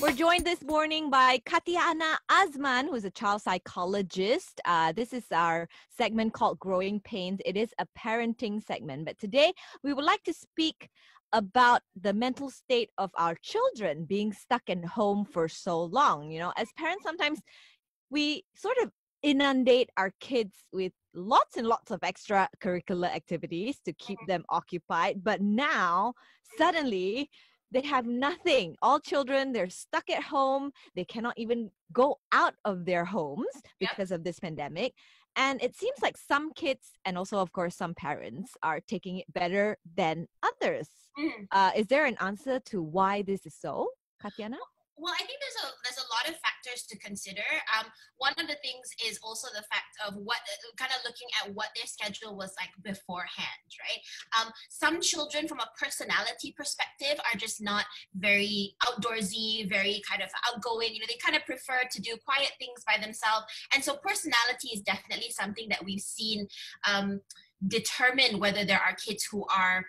We're joined this morning by Katyana Azman, who's a child psychologist. This is our segment called Growing Pains. It is a parenting segment, but today we would like to speak about the mental state of our children being stuck at home for so long. You know, as parents, sometimes we sort of inundate our kids with lots and lots of extracurricular activities to keep them occupied. But now, suddenly, they have nothing. All children, they're stuck at home. They cannot even go out of their homes because of this pandemic. And it seems like some kids, and also, of course, some parents, are taking it better than others. Is there an answer to why this is so, Katyana? Well, I think there's a lot of factors to consider. One of the things is also the fact of what kind of looking at what their schedule was like beforehand, right? Some children, from a personality perspective, are just not very outdoorsy, very kind of outgoing. You know, they kind of prefer to do quiet things by themselves, and so personality is definitely something that we've seen determine whether there are kids who are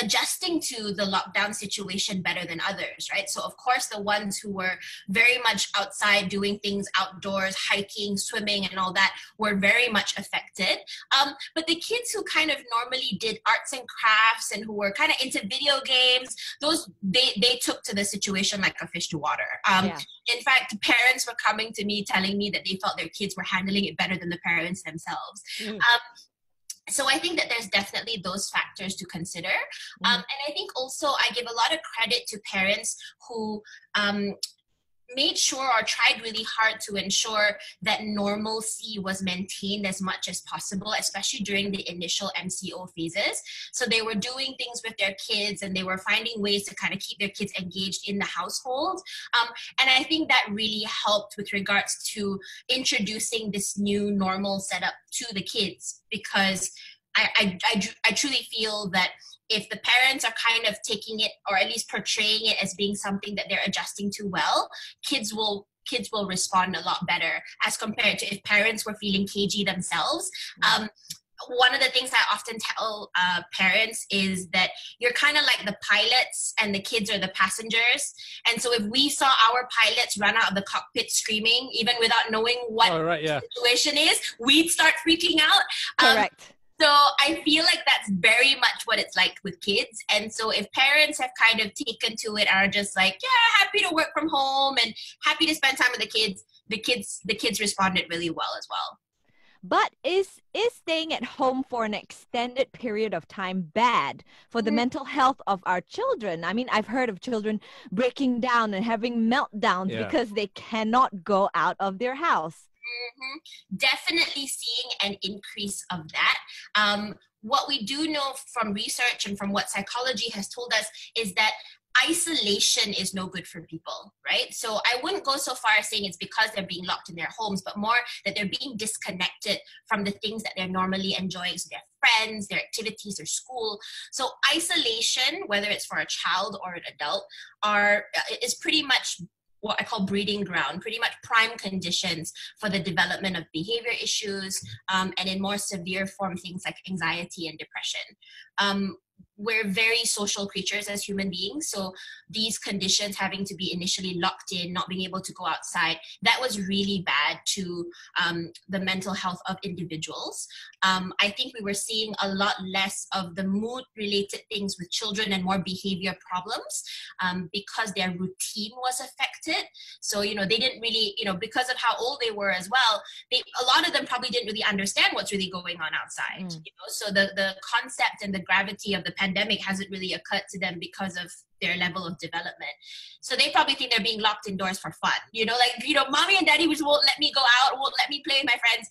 adjusting to the lockdown situation better than others, right? So of course, the ones who were very much outside doing things outdoors, hiking, swimming, and all that were very much affected. But the kids who kind of normally did arts and crafts and who were kind of into video games, those they took to the situation like a fish to water. In fact, parents were coming to me telling me that they felt their kids were handling it better than the parents themselves. So I think that there's definitely those factors to consider. And I think also I give a lot of credit to parents who made sure or tried really hard to ensure that normalcy was maintained as much as possible, especially during the initial MCO phases. So they were doing things with their kids and they were finding ways to kind of keep their kids engaged in the household. And I think that really helped with regards to introducing this new normal setup to the kids, because I truly feel that if the parents are kind of taking it, or at least portraying it as being something that they're adjusting to well, kids will respond a lot better as compared to if parents were feeling cagey themselves. One of the things I often tell parents is that you're kind of like the pilots and the kids are the passengers. And so if we saw our pilots run out of the cockpit screaming, even without knowing what the situation is, we'd start freaking out. Correct. So I feel like that's very much what it's like with kids. And so if parents have kind of taken to it, are just like, yeah, happy to work from home and happy to spend time with the kids responded really well as well. But is staying at home for an extended period of time bad for the mental health of our children? I mean, I've heard of children breaking down and having meltdowns because they cannot go out of their house. Definitely seeing an increase of that. What we do know from research and from what psychology has told us is that isolation is no good for people, right? So I wouldn't go so far as saying it's because they're being locked in their homes, but more that they're being disconnected from the things that they're normally enjoying, so their friends, their activities, their school. So isolation, whether it's for a child or an adult, is pretty much what I call breeding ground, pretty much prime conditions for the development of behavior issues, and in more severe form, things like anxiety and depression. We're very social creatures as human beings. So these conditions, having to be initially locked in, not being able to go outside, that was really bad to the mental health of individuals. I think we were seeing a lot less of the mood-related things with children and more behavior problems because their routine was affected. So, they didn't really, because of how old they were as well, a lot of them probably didn't really understand what's really going on outside. So the concept and the gravity of the pandemic hasn't really occurred to them because of their level of development. So they probably think they're being locked indoors for fun. Mommy and daddy just won't let me go out, won't let me play with my friends.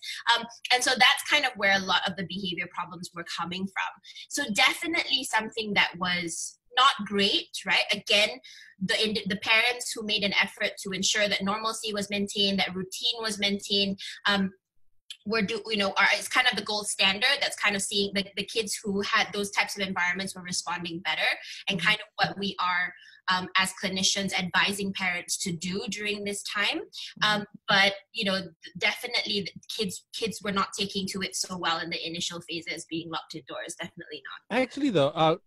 And so that's kind of where a lot of the behavior problems were coming from. So definitely something that was not great, right? Again, the parents who made an effort to ensure that normalcy was maintained, that routine was maintained, it's kind of the gold standard. That's kind of seeing the kids who had those types of environments were responding better, and kind of what we are as clinicians advising parents to do during this time. But definitely kids were not taking to it so well in the initial phases, being locked indoors. Definitely not. Actually, though,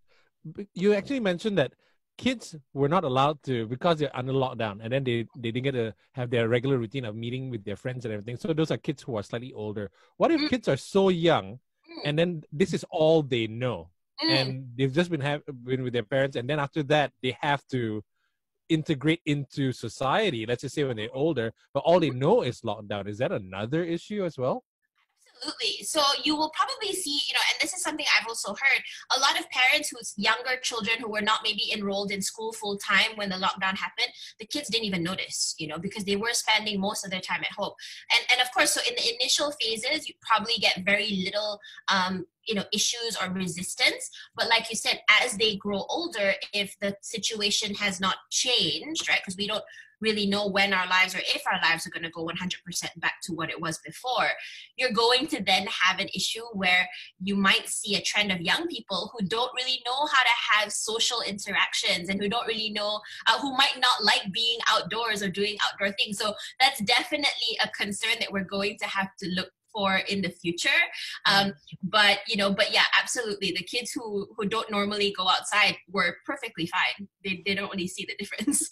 you actually mentioned that kids were not allowed to, because they're under lockdown, and then they didn't get to have their regular routine of meeting with their friends and everything. So those are kids who are slightly older. What if Mm, kids are so young, mm, and then this is all they know, mm. and they've just been with their parents, and then after that they have to integrate into society, let's just say when they're older, but all they know is lockdown. Is that another issue as well? Absolutely. So you will probably see, and this is something I've also heard, a lot of parents whose younger children who were not maybe enrolled in school full time when the lockdown happened, the kids didn't even notice, because they were spending most of their time at home. And of course, so in the initial phases, you probably get very little, issues or resistance. But like you said, as they grow older, if the situation has not changed, right, because we don't really know when our lives or if our lives are going to go 100% back to what it was before, you're going to then have an issue where you might see a trend of young people who don't really know how to have social interactions and who don't really know, who might not like being outdoors or doing outdoor things. So that's definitely a concern that we're going to have to look for in the future. But yeah, absolutely. The kids who don't normally go outside were perfectly fine. They don't really see the difference.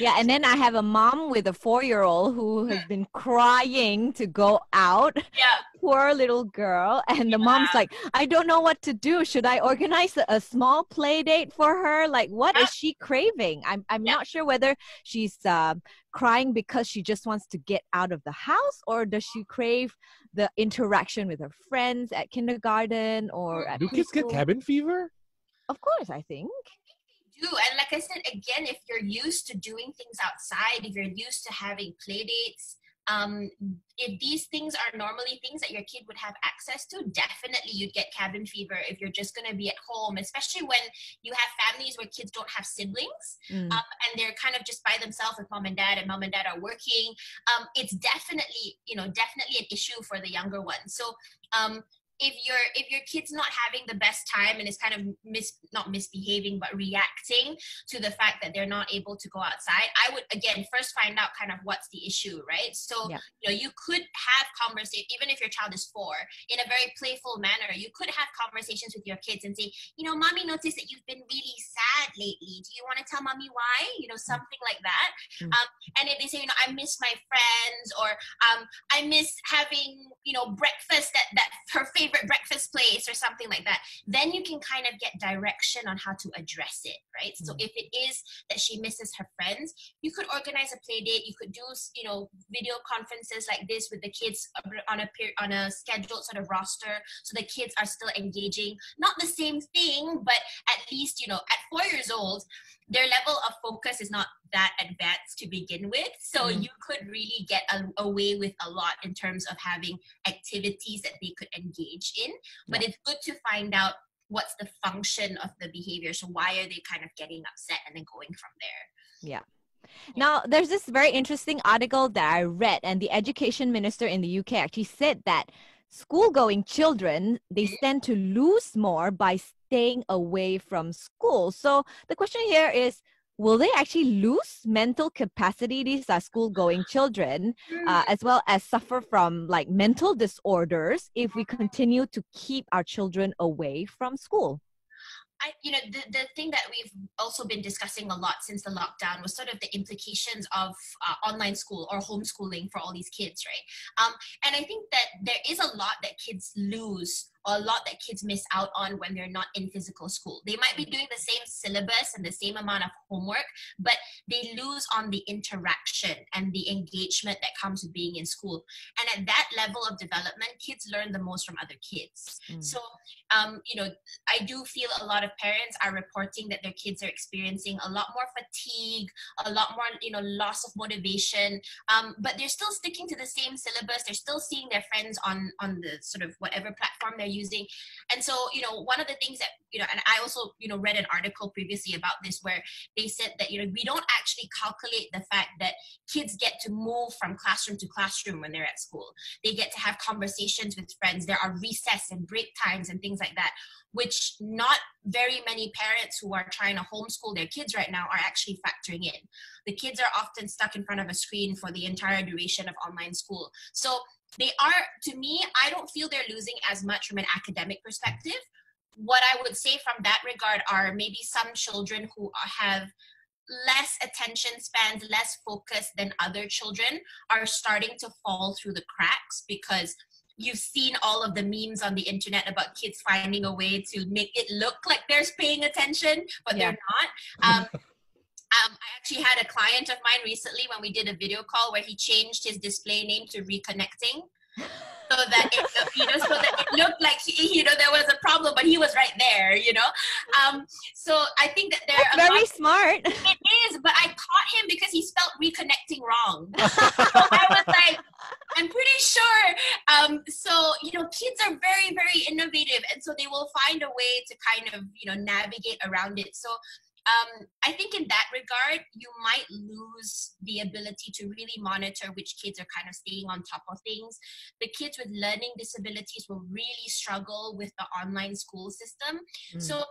Yeah, and then I have a mom with a 4-year-old who has been crying to go out. Yeah. Poor little girl. And the mom's like, I don't know what to do. Should I organize a small play date for her? Like, what is she craving? I'm not sure whether she's crying because she just wants to get out of the house, or does she crave the interaction with her friends at kindergarten or at Do kids get preschool? cabin fever? Of course, I think. Do. And like I said, again, if you're used to doing things outside, if you're used to having play dates, if these things are normally things that your kid would have access to, definitely you'd get cabin fever if you're just going to be at home, especially when you have families where kids don't have siblings, and they're kind of just by themselves with mom and dad are working. It's definitely an issue for the younger ones. So if your kid's not having the best time and is kind of not misbehaving but reacting to the fact that they're not able to go outside, I would again first find out kind of what's the issue, right? So you could have conversation, even if your child is 4, in a very playful manner. You could have conversations with your kids and say, mommy noticed that you've been really sad lately. Do you want to tell mommy why? Something like that. And if they say, I miss my friends, or I miss having breakfast that her favorite breakfast place or something like that, then you can kind of get direction on how to address it, right? So if it is that she misses her friends, you could organize a play date. You could do video conferences like this with the kids on a scheduled sort of roster, so the kids are still engaging. Not the same thing, but at least at 4 years old, their level of focus is not that advanced to begin with. So you could really get away with a lot in terms of having activities that they could engage in. But it's good to find out what's the function of the behavior. So why are they kind of getting upset, and then going from there. Yeah. Now, there's this very interesting article that I read, and the education minister in the UK actually said that school-going children, they tend to lose more by staying away from school. So the question here is, will they actually lose mental capacity? These are school-going children, as well as suffer from like mental disorders if we continue to keep our children away from school. The thing that we've also been discussing a lot since the lockdown was sort of the implications of online school or homeschooling for all these kids, right? And I think that there is a lot that kids lose, or a lot that kids miss out on when they're not in physical school. They might be doing the same syllabus and the same amount of homework, but they lose on the interaction and the engagement that comes with being in school. And at that level of development, kids learn the most from other kids. So, I do feel a lot of parents are reporting that their kids are experiencing a lot more fatigue, a lot more, loss of motivation, but they're still sticking to the same syllabus. They're still seeing their friends on the sort of whatever platform they're using. And so, one of the things that, and I also, read an article previously about this where they said that, we don't actually calculate the fact that kids get to move from classroom to classroom when they're at school. They get to have conversations with friends. There are recess and break times and things like that, which not very many parents who are trying to homeschool their kids right now are actually factoring in. The kids are often stuck in front of a screen for the entire duration of online school. So they are, to me, I don't feel they're losing as much from an academic perspective, what I would say from that regard are maybe some children who have less attention spans, less focus than other children are starting to fall through the cracks, because you've seen all of the memes on the internet about kids finding a way to make it look like they're paying attention, but they're not. I actually had a client of mine recently when we did a video call where he changed his display name to Reconnecting, so that it looked like there was a problem, but he was right there. So I think that That's very smart. It is, but I caught him because he spelled reconnecting wrong. So I was like, I'm pretty sure. So kids are very, very innovative, and so they will find a way to kind of navigate around it. So I think in that regard, you might lose the ability to really monitor which kids are kind of staying on top of things. The kids with learning disabilities will really struggle with the online school system. So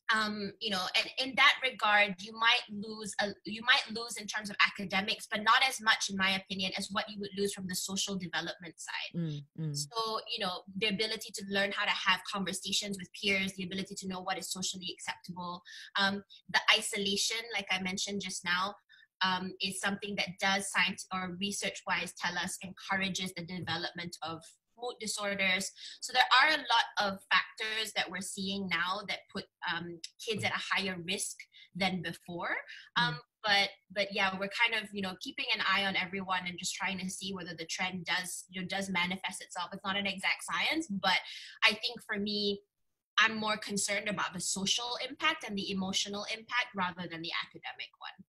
and in that regard, you might lose in terms of academics, but not as much, in my opinion, as what you would lose from the social development side. So the ability to learn how to have conversations with peers, the ability to know what is socially acceptable, the isolation, like I mentioned just now, is something that does science or research wise tell us encourages the development of mood disorders. So there are a lot of factors that we're seeing now that put kids at a higher risk than before. But yeah, we're kind of keeping an eye on everyone and just trying to see whether the trend does manifest itself. It's not an exact science, but I think for me, I'm more concerned about the social impact and the emotional impact rather than the academic one.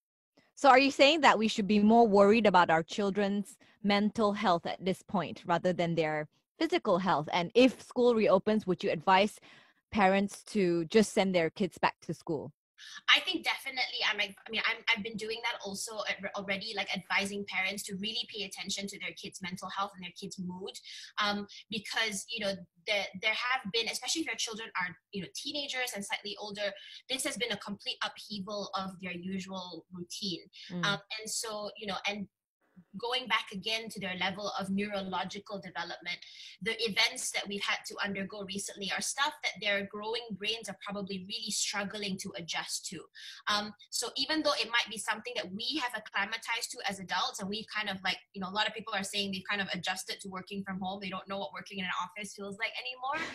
So are you saying that we should be more worried about our children's mental health at this point rather than their physical health? And if school reopens, would you advise parents to just send their kids back to school? I think definitely. I've been doing that also already, like advising parents to really pay attention to their kids' mental health and their kids' mood, because there have been, especially if your children are teenagers and slightly older, this has been a complete upheaval of their usual routine, and so and going back again to their level of neurological development, the events that we've had to undergo recently are stuff that their growing brains are probably really struggling to adjust to. So even though it might be something that we have acclimatized to as adults, and we've kind of a lot of people are saying they've kind of adjusted to working from home. They don't know what working in an office feels like anymore.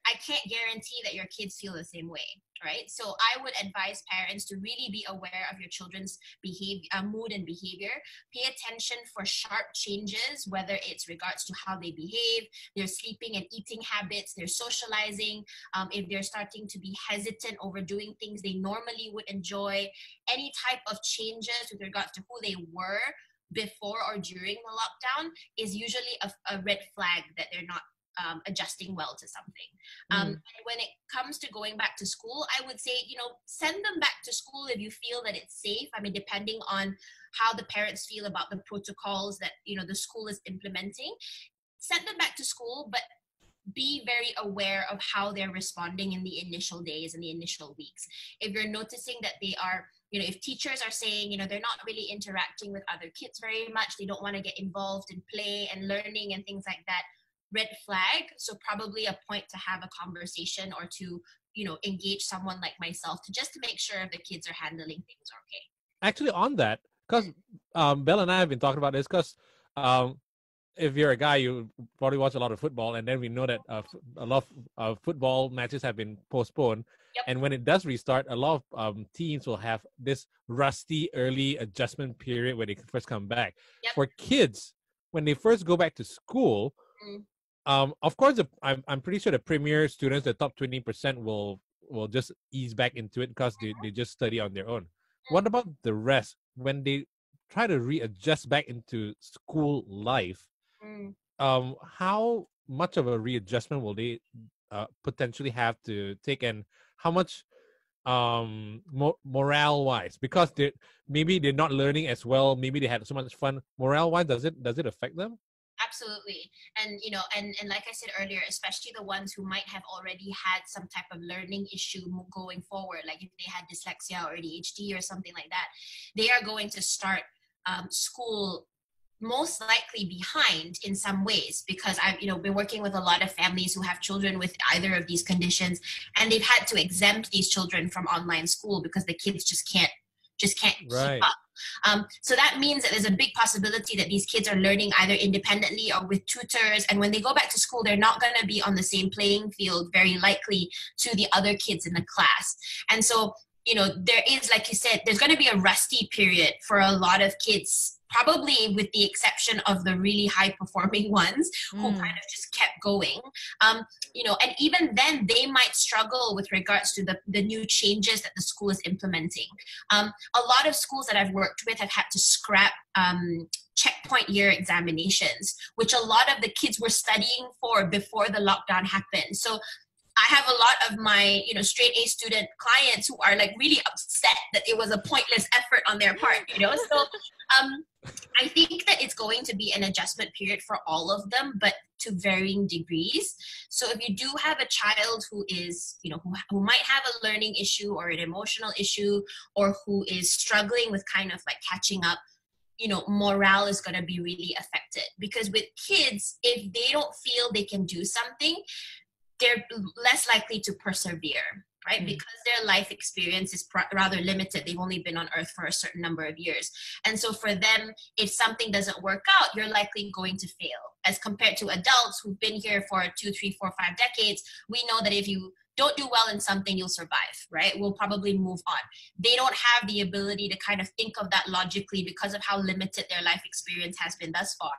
I can't guarantee that your kids feel the same way, right? So I would advise parents to really be aware of your children's behavior, mood and behavior. Pay attention for sharp changes, whether it's regards to how they behave, their sleeping and eating habits, their socializing, if they're starting to be hesitant over doing things they normally would enjoy, any type of changes with regards to who they were before or during the lockdown is usually a red flag that they're not adjusting well to something. And when it comes to going back to school, I would say, send them back to school if you feel that it's safe. I mean, depending on how the parents feel about the protocols that, the school is implementing, send them back to school, but be very aware of how they're responding in the initial days and the initial weeks. If you're noticing that they are, if teachers are saying, they're not really interacting with other kids very much, they don't want to get involved in play and learning and things like that, red flag. So probably a point to have a conversation or to engage someone like myself to make sure the kids are handling things okay. Actually, on that, because Bel and I have been talking about this, because if you're a guy, you probably watch a lot of football, and then we know that a lot of football matches have been postponed. Yep. And when it does restart, a lot of teams will have this rusty early adjustment period when they first come back. Yep. For kids, when they first go back to school, of course, I'm pretty sure the premier students, the top 20%, will just ease back into it because they just study on their own. What about the rest? When they try to readjust back into school life, how much of a readjustment will they potentially have to take, and how much morale wise, because maybe they're not learning as well, maybe they had so much fun, morale wise, does it affect them? Absolutely. And and like I said earlier, especially the ones who might have already had some type of learning issue going forward, like if they had dyslexia or ADHD or something like that, they are going to start school most likely behind in some ways, because I've been working with a lot of families who have children with either of these conditions, and they've had to exempt these children from online school because the kids just can't keep Right. up. So that means that there's a big possibility that these kids are learning either independently or with tutors, and when they go back to school, they're not going to be on the same playing field, very likely, to the other kids in the class. And so there is, like you said, there's going to be a rusty period for a lot of kids, probably with the exception of the really high performing ones who kind of just kept going. And even then they might struggle with regards to the new changes that the school is implementing. A lot of schools that I've worked with have had to scrap checkpoint year examinations, which a lot of the kids were studying for before the lockdown happened. So I have a lot of my, straight A student clients who are like really upset that it was a pointless effort on their part, So I think that it's going to be an adjustment period for all of them, but to varying degrees. So if you do have a child who is, who might have a learning issue or an emotional issue, or who is struggling with kind of like catching up, morale is going to be really affected. Because with kids, if they don't feel they can do something, they're less likely to persevere, right? Because their life experience is rather limited. They've only been on earth for a certain number of years. And so for them, if something doesn't work out, you're likely going to fail. As compared to adults who've been here for 2, 3, 4, 5 decades, we know that if you don't do well in something, you'll survive, right? We'll probably move on. They don't have the ability to kind of think of that logically because of how limited their life experience has been thus far.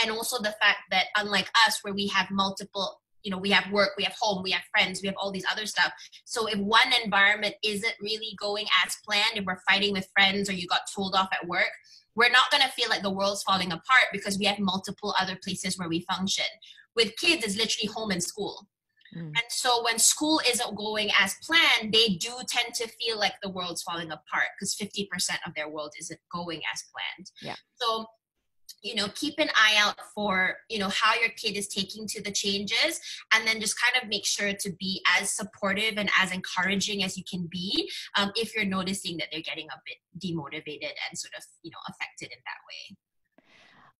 And also the fact that, unlike us, where we have multiple, we have work, we have home, we have friends, we have all these other stuff. So if one environment isn't really going as planned, if we're fighting with friends or you got told off at work, we're not going to feel like the world's falling apart because we have multiple other places where we function. With kids, it's literally home and school. And so when school isn't going as planned, they do tend to feel like the world's falling apart because 50% of their world isn't going as planned. Yeah. So keep an eye out for, how your kid is taking to the changes, and then just kind of make sure to be as supportive and as encouraging as you can be if you're noticing that they're getting a bit demotivated and sort of, affected in that way.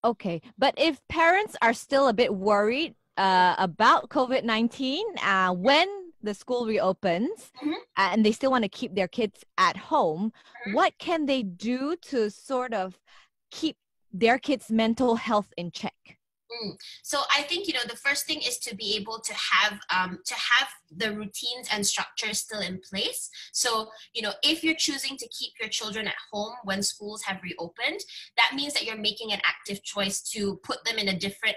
Okay. But if parents are still a bit worried about COVID-19, when the school reopens and they still want to keep their kids at home, what can they do to sort of keep their kids' mental health in check? So I think, the first thing is to be able to have the routines and structures still in place. So, if you're choosing to keep your children at home when schools have reopened, that means that you're making an active choice to put them in a different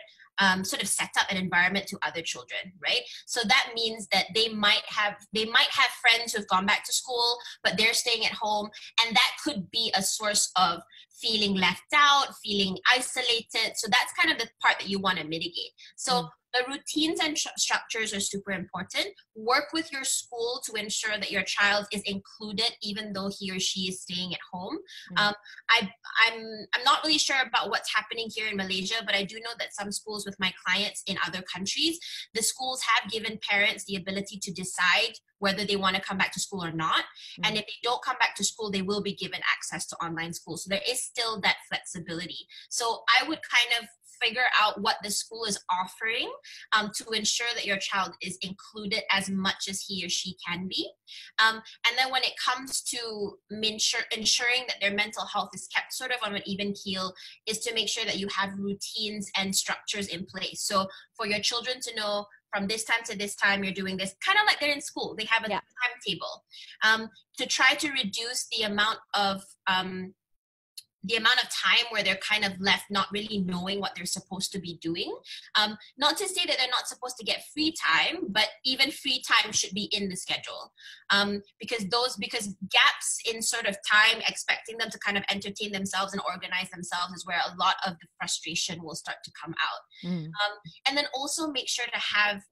sort of set up an environment to other children, right? So that means that they might have friends who've gone back to school, but they're staying at home, and that could be a source of feeling left out, feeling isolated. So that's kind of the part that you want to mitigate. So the routines and structures are super important. Work with your school to ensure that your child is included, even though he or she is staying at home. I'm not really sure about what's happening here in Malaysia, but I do know that some schools with my clients in other countries, the schools have given parents the ability to decide whether they want to come back to school or not. And if they don't come back to school, they will be given access to online school. So there is still that flexibility. So I would kind of figure out what the school is offering to ensure that your child is included as much as he or she can be. And then when it comes to ensuring that their mental health is kept sort of on an even keel, is to make sure that you have routines and structures in place. So for your children to know, from this time to this time, you're doing this, kind of like they're in school. They have a timetable to try to reduce the amount of time where they're kind of left not really knowing what they're supposed to be doing. Not to say that they're not supposed to get free time, but even free time should be in the schedule. Because gaps in sort of time, expecting them to kind of entertain themselves and organize themselves, is where a lot of the frustration will start to come out. And then also make sure to have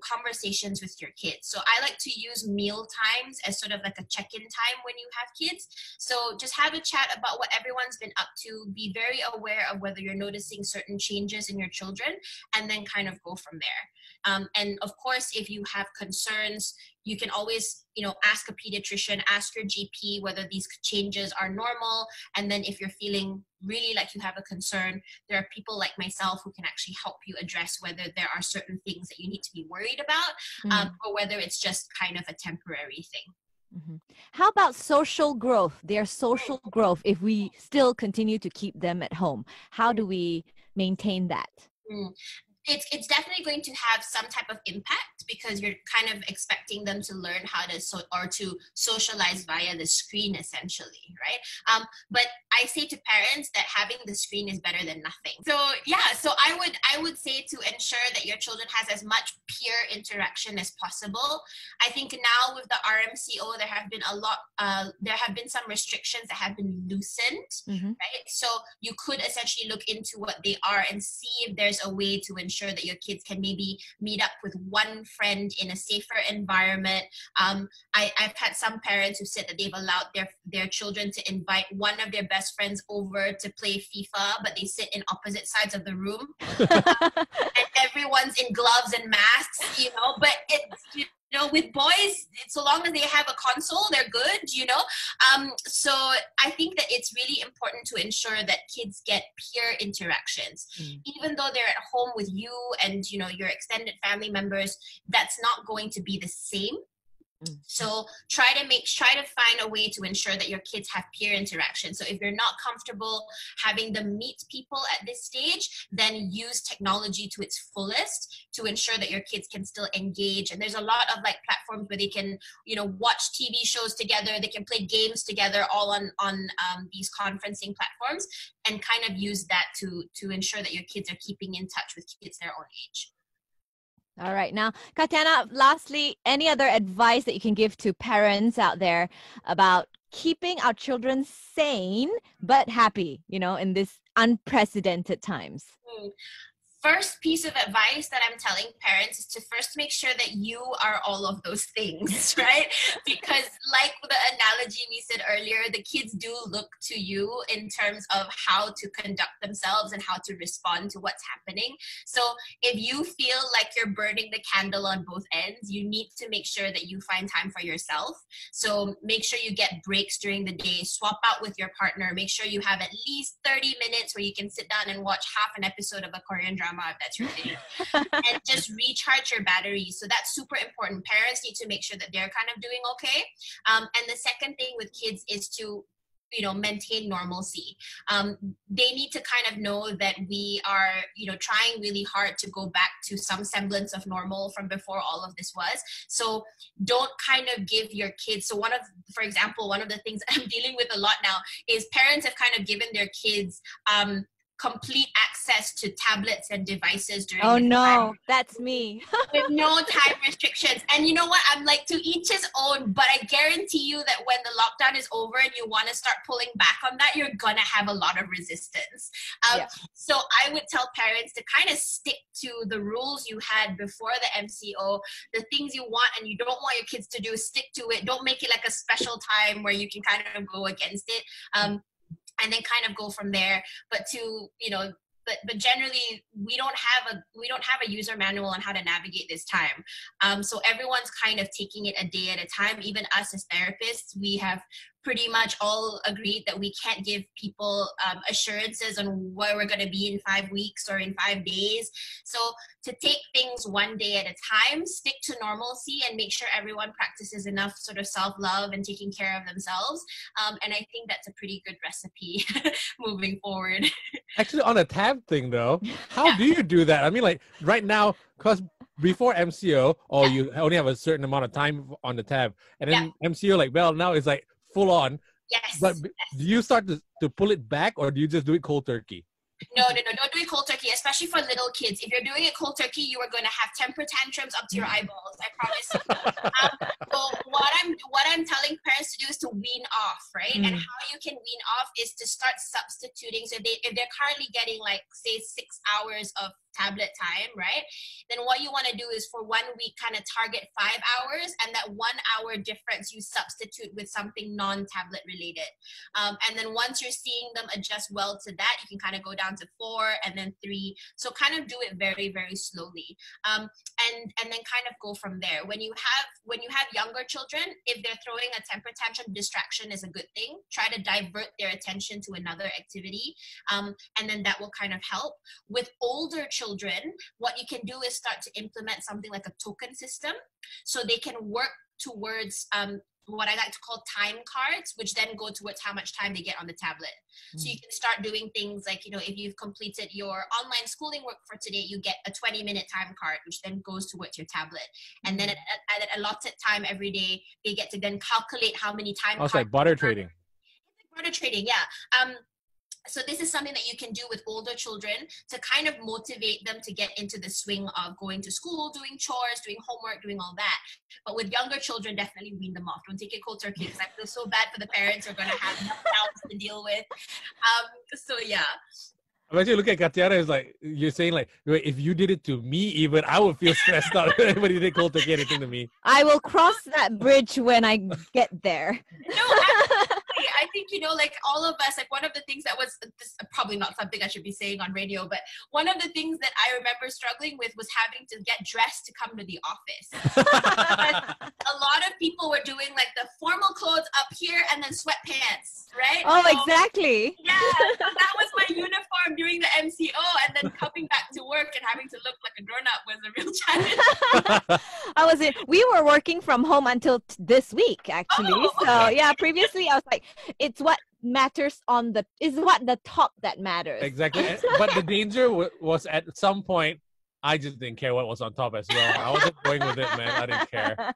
conversations with your kids. So I like to use meal times as sort of like a check-in time when you have kids. So just have a chat about what everyone's been up to. Be very aware of whether you're noticing certain changes in your children, and then kind of go from there. And of course, if you have concerns, you can always, ask a pediatrician, ask your GP whether these changes are normal. And then if you're feeling really like you have a concern, there are people like myself who can actually help you address whether there are certain things that you need to be worried about, or whether it's just kind of a temporary thing. Mm-hmm. How about social growth? Their social growth, if we still continue to keep them at home, how do we maintain that? It's definitely going to have some type of impact because you're kind of expecting them to learn how to to socialize via the screen, essentially, right? But I say to parents that having the screen is better than nothing. So I would say to ensure that your children has as much peer interaction as possible. I think now with the RMCO, there have been some restrictions that have been loosened, right? So you could essentially look into what they are and see if there's a way to ensure that your kids can maybe meet up with one friend in a safer environment. I've had some parents who said that they've allowed their children to invite one of their best friends over to play FIFA, but they sit in opposite sides of the room. And everyone's in gloves and masks, but it's, with boys, so long as they have a console, they're good, So I think that it's really important to ensure that kids get peer interactions. Even though they're at home with you and, your extended family members, that's not going to be the same. So try to find a way to ensure that your kids have peer interaction. So if you're not comfortable having them meet people at this stage, then use technology to its fullest to ensure that your kids can still engage. And there's a lot of platforms where they can, watch TV shows together. They can play games together, all on these conferencing platforms, and kind of use that to ensure that your kids are keeping in touch with kids their own age. All right. Now, Katyana, lastly, any other advice that you can give to parents out there about keeping our children sane but happy, in this unprecedented times? First piece of advice that I'm telling parents is to first make sure that you are all of those things, right? Because like the analogy we said earlier, the kids do look to you in terms of how to conduct themselves and how to respond to what's happening. So if you feel like you're burning the candle on both ends, you need to make sure that you find time for yourself. So make sure you get breaks during the day, swap out with your partner, make sure you have at least 30 minutes where you can sit down and watch half an episode of a Korean drama if that's your thing, and just recharge your batteries. So that's super important. Parents need to make sure that they're kind of doing okay. And the second thing with kids is to maintain normalcy. They need to kind of know that we are, trying really hard to go back to some semblance of normal from before all of this was. So don't kind of give your kids. So for example, one of the things I'm dealing with a lot now is parents have kind of given their kids complete access to tablets and devices during this time. That's me. With no time restrictions. And you know what? I'm like, to each his own, but I guarantee you that when the lockdown is over and you want to start pulling back on that, you're going to have a lot of resistance. So I would tell parents to kind of stick to the rules you had before the MCO, the things you want and you don't want your kids to do, stick to it. Don't make it like a special time where you can kind of go against it. And then kind of go from there. But but generally we don't have a user manual on how to navigate this time. So everyone's kind of taking it a day at a time. Even us as therapists, we have pretty much all agreed that we can't give people assurances on where we're going to be in 5 weeks or in 5 days. So to take things one day at a time, stick to normalcy and make sure everyone practices enough sort of self-love and taking care of themselves. And I think that's a pretty good recipe moving forward. Actually, on a tab thing though, how do you do that? I mean, right now, because before MCO, you only have a certain amount of time on the tab. And then MCO, like Bel, now is like full on. Yes. But do you start to pull it back or do you just do it cold turkey? No, don't do it cold turkey, especially for little kids. If you're doing it cold turkey, you are going to have temper tantrums up to your eyeballs. I promise you. So what I'm telling parents to do is to wean off, right? And how you can wean off is to start substituting. So if they're currently getting say 6 hours of tablet time, right? Then what you want to do is for 1 week kind of target 5 hours, and that 1 hour difference you substitute with something non-tablet related. And then once you're seeing them adjust well to that, you can kind of go down down to 4, and then 3. So kind of do it very, very slowly, and then kind of go from there. When you have younger children, if they're throwing a temper tantrum, distraction is a good thing. Try to divert their attention to another activity, and then that will kind of help. With older children, what you can do is start to implement something like a token system, so they can work towards what I like to call time cards, which then go towards how much time they get on the tablet. So you can start doing things like, if you've completed your online schooling work for today, you get a 20-minute time card, which then goes towards your tablet. And then at an allotted time every day, they get to then calculate how many time cards. Like barter trading. It's like barter trading, yeah. So this is something that you can do with older children to kind of motivate them to get into the swing of going to school, doing chores, doing homework, doing all that. But with younger children, definitely wean them off. Don't take it cold turkey, because I feel so bad for the parents who are going to have meltdowns to deal with. So yeah. I'm actually looking at Katyana, is like, you're saying like, if you did it to me, even I would feel stressed out if anybody did cold turkey anything to me. I will cross that bridge when I get there. No, I think, like all of us, like one of the things that was, this probably not something I should be saying on radio, but one of the things that I remember struggling with was having to get dressed to come to the office. A lot of people were doing like the formal clothes up here and then sweatpants, right? Oh, so, exactly. Yeah, so that was my uniform during the MCO, and then coming back to work and having to look like a grown-up was a real challenge. We were working from home until this week, actually. Oh, okay. So yeah, previously I was like, it's what matters is what the top that matters. Exactly. But the danger was at some point, I just didn't care what was on top as well. I wasn't going with it, man. I didn't care.